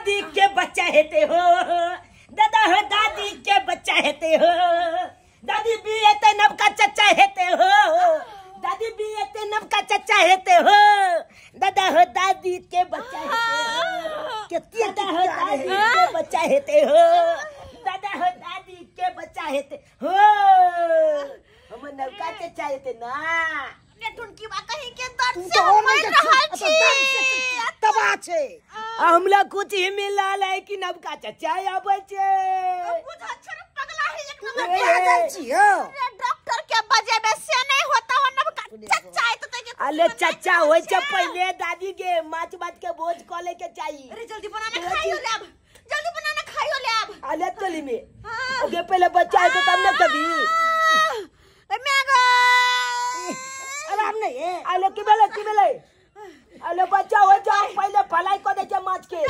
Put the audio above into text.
दादी के बच्चा हेते हो, दादा हो दादी के बच्चा हेते हो, दादी भी एते नब का चचा हेते हो, दादी भी एते नब का चचा हेते हो, दादा हो दादी के बच्चा हेते हो, दादा हो दादी के बच्चा हेते हो, दादा हो दादी के बच्चा हेते हो, हम नब का चचा हेते ना। टुनकी बा कहीं के दर्द से मर रहल छी तबा छे हमला कुछ ही मिला है कि नब का चचा आबै छे। बुझ छर पगला है एक नंबर पागल छी हो। रे डॉक्टर के बजे में से नहीं होता हो नब का चचा है तो के अले चचा होय छे पहले दादी के माछ भात के भोज क ले के चाहिए। अरे जल्दी बनाना खाइयो ले अब, जल्दी बनाना खाइयो ले अब। अले चली में ओके पहले बच्चा है तो तब न कभी मैं गो आराम नहीं है। अले की बेले अले बच्चा हो जाओ पहले भलाई को दे के माछ के।